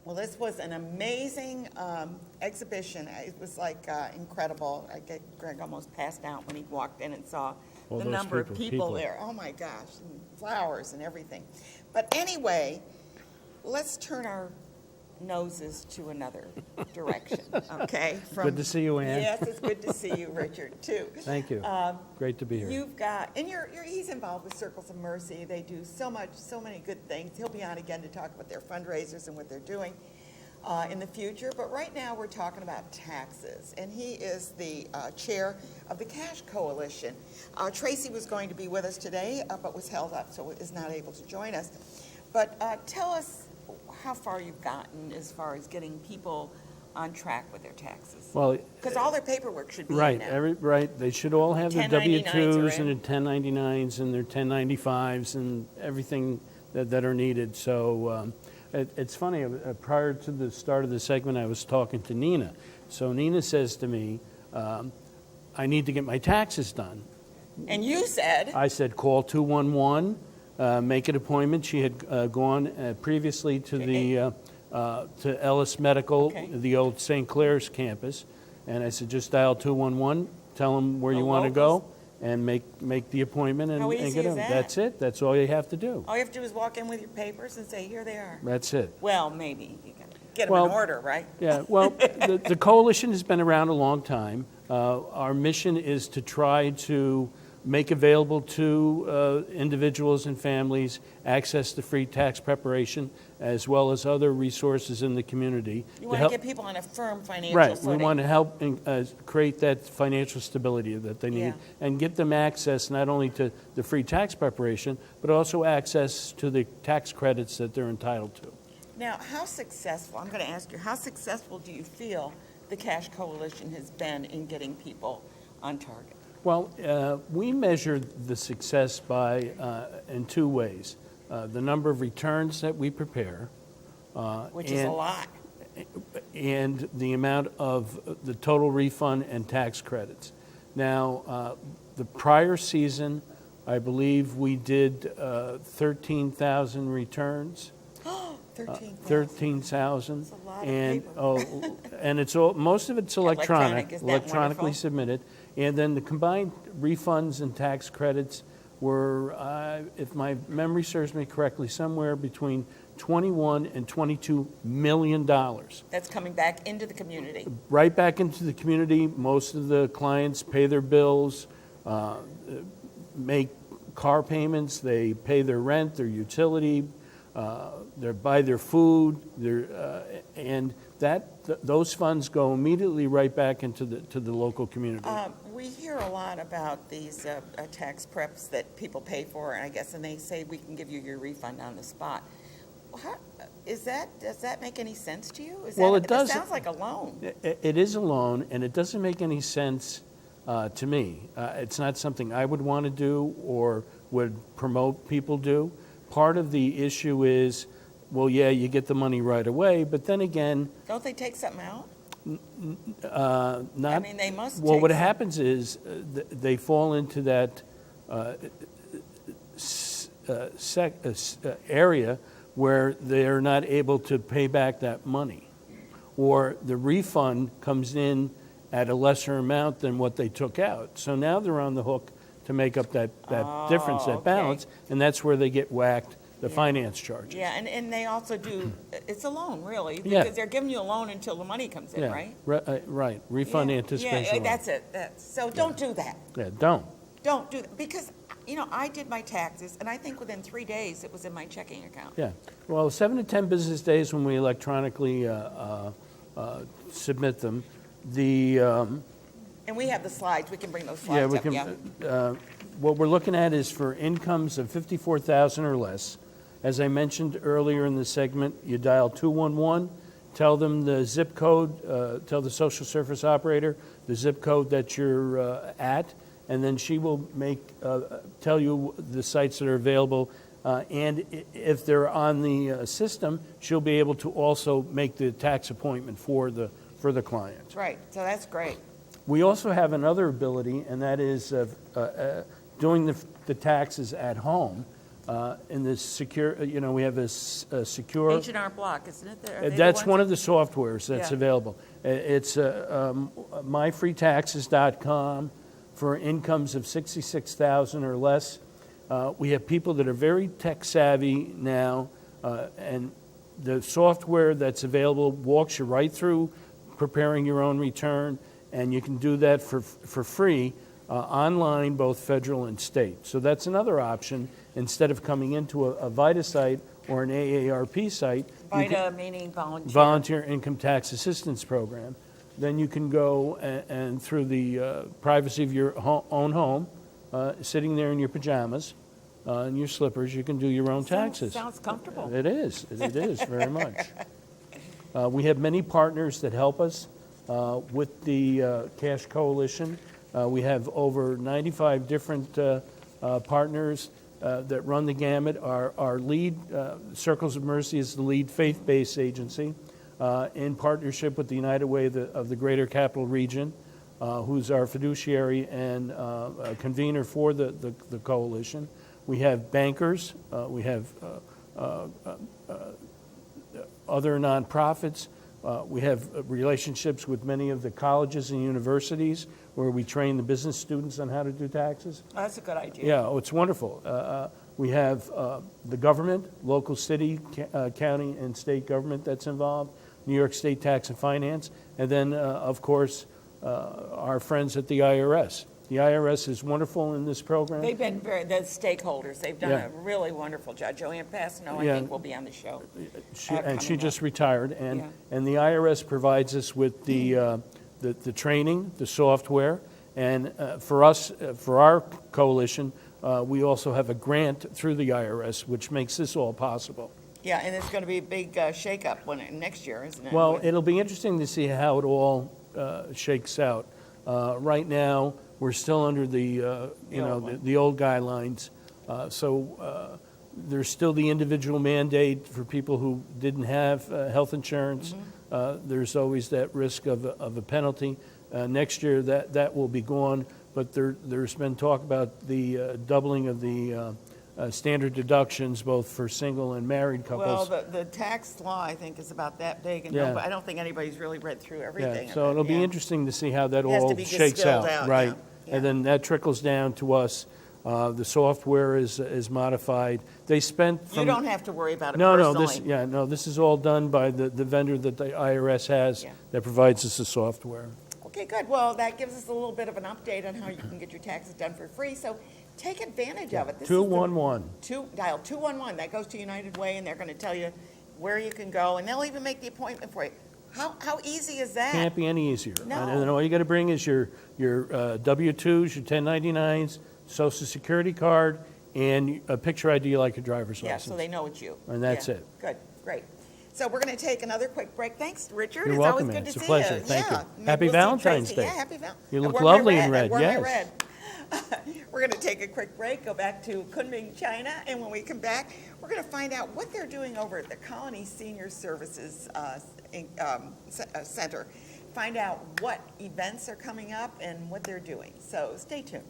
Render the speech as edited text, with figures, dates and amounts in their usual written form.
Well, this was an amazing exhibition. It was like incredible. Greg almost passed out when he walked in and saw All the those number of people. people there. Oh my gosh, and flowers and everything. But anyway, let's turn our noses to another direction, okay? Good to see you, Ann. Yes, it's good to see you, Richard, too. Thank you. Great to be here. You've got, and he's involved with Circles of Mercy. They do so many good things. He'll be on again to talk about their fundraisers and what they're doing in the future. But right now we're talking about taxes, and he is the chair of the Cash Coalition. Tracy was going to be with us today, but was held up, so is not able to join us. But tell us how far you've gotten as far as getting people on track with their taxes. Well, because all their paperwork should be right, in now. right. They should all have their 1099s W-2s are and in. their 1099s and their 1095s and everything that are needed. So it's funny, prior to the start of the segment, I was talking to Nina. So Nina says to me, I need to get my taxes done. And you said? I said, call 211. Make an appointment. She had gone previously to to Ellis Medical, Okay. the old St. Clair's campus, and I said, just dial 211, tell them where you want to go, and make the appointment and, How and easy get is them. that? That's it. That's all you have to do. All you have to do is walk in with your papers and say, here they are. That's it. Well, maybe you can get them Well, in order, right? Yeah. Well, the coalition has been around a long time. Our mission is to try to make available to individuals and families access to free tax preparation as well as other resources in the community. You want to get people on a firm financial Right. footing. We want to help create that financial stability that they need Yeah. and get them access not only to the free tax preparation, but also access to the tax credits that they're entitled to. Now, how successful, I'm going to ask you, how successful do you feel the Cash Coalition has been in getting people on target? Well, we measure the success by in two ways. The number of returns that we prepare. Which is a lot. And the amount of the total refund and tax credits. Now, the prior season, I believe we did 13,000 returns. 13,000. 13,000. That's a lot of And, paper. and it's all, most of it's Electronic, isn't that electronically wonderful? submitted. And then the combined refunds and tax credits were, if my memory serves me correctly, somewhere between 21 and 22 million dollars. That's coming back into the community. Right back into the community. Most of the clients pay their bills, make car payments, they pay their rent, their utility, they buy their food, and those funds go immediately right back into the local community. We hear a lot about these tax preps that people pay for, and they say we can give you your refund on the spot. Does that make any sense to you? Well, it does. It sounds like a loan. It is a loan, and it doesn't make any sense to me. It's not something I would want to do or would promote people do. Part of the issue is, well, yeah, you get the money right away, but then again, Don't they take something out? not. They must. Well, take what some- happens is they fall into that area where they're not able to pay back that money, or the refund comes in at a lesser amount than what they took out. So now they're on the hook to make up that difference, that okay. balance, and that's where they get whacked, the finance charges. Yeah, and they also do. It's a loan, really, Yeah. because they're giving you a loan until the money comes in, Yeah, right? right, refund Yeah, anticipation loan. that's it. So don't do that. Yeah, don't. Don't do that, because I did my taxes, and I think within 3 days it was in my checking account. Yeah, well, 7 to 10 business days when we electronically submit them. And we have the slides. We can bring those Yeah, slides we up. can. Yeah. What we're looking at is for incomes of 54,000 or less. As I mentioned earlier in the segment, you dial 211, tell them the zip code, tell the social service operator the zip code that you're at, and then she will tell you the sites that are available. And if they're on the system, she'll be able to also make the tax appointment for the client. Right. So that's great. We also have another ability, and that is doing the taxes at home. in this secure, we have a secure. H&R Block, isn't it? Are they the That's ones? one of the softwares that's Yeah. available. It's myfreetaxes.com for incomes of 66,000 or less. We have people that are very tech savvy now, and the software that's available walks you right through preparing your own return, and you can do that for free online, both federal and state. So that's another option. Instead of coming into a VITA site or an AARP site, VITA meaning volunteer. Volunteer Income Tax Assistance Program, then you can go and through the privacy of your own home, sitting there in your pajamas and your slippers, you can do your own taxes. Sounds comfortable. It is very much. We have many partners that help us with the Cash Coalition. We have over 95 different partners that run the gamut. Our lead, Circles of Mercy, is the lead faith-based agency in partnership with the United Way of the Greater Capital Region, who's our fiduciary and convener for the coalition. We have bankers. We have other nonprofits. We have relationships with many of the colleges and universities where we train the business students on how to do taxes. That's a good idea. Yeah, it's wonderful. We have the government, local city, county, and state government that's involved, New York State Tax and Finance, and then, of course, our friends at the IRS. The IRS is wonderful in this program. They've been the stakeholders, they've done Yeah. a really wonderful job. Joanne Passano, I Yeah. think, will be on the show. She coming just up. retired, and Yeah. the IRS provides us with the training, the software, and for us, for our coalition, we also have a grant through the IRS, which makes this all possible. Yeah, and it's going to be a big shakeup next year, isn't it? Well, it'll be interesting to see how it all shakes out. Right now, we're still under the old one. the old guidelines, so there's still the individual mandate for people who didn't have health insurance. There's always that risk of a penalty. Next year, that will be gone, but there's been talk about the doubling of the standard deductions, both for single and married couples. Well, the tax law, I think, is about that big, and Yeah. I don't think anybody's really read through everything. Yeah, so it'll be interesting to see how that It has to all be just shakes spelled out, out, right? yeah. Yeah. And then that trickles down to us. The software is modified. They spent You from. don't have to worry about it No, personally. this is all done by the vendor that the IRS has Yeah. that provides us the software. Okay, good. Well, that gives us a little bit of an update on how you can get your taxes done for free, so take advantage of it. This is the- 211. Dial 211, that goes to United Way, and they're going to tell you where you can go, and they'll even make the appointment for you. How easy is that? Can't be any easier. No. And then all you got to bring is your W-2s, your 1099s, Social Security card, and a picture ID like your driver's Yeah, license. so they know it's you. And that's Yeah. it. Good, great. So we're going to take another quick break. Thanks, Richard. You're It's welcome, always man. good It's to a see pleasure. you. Thank you. Yeah. Maybe Happy we'll see Valentine's Tracy. Day. Yeah, happy Valentine's Day. You look lovely in red, yes. We're going to take a quick break, go back to Kunming, China, and when we come back, we're going to find out what they're doing over at the Colony Senior Services Center. Find out what events are coming up and what they're doing. So stay tuned.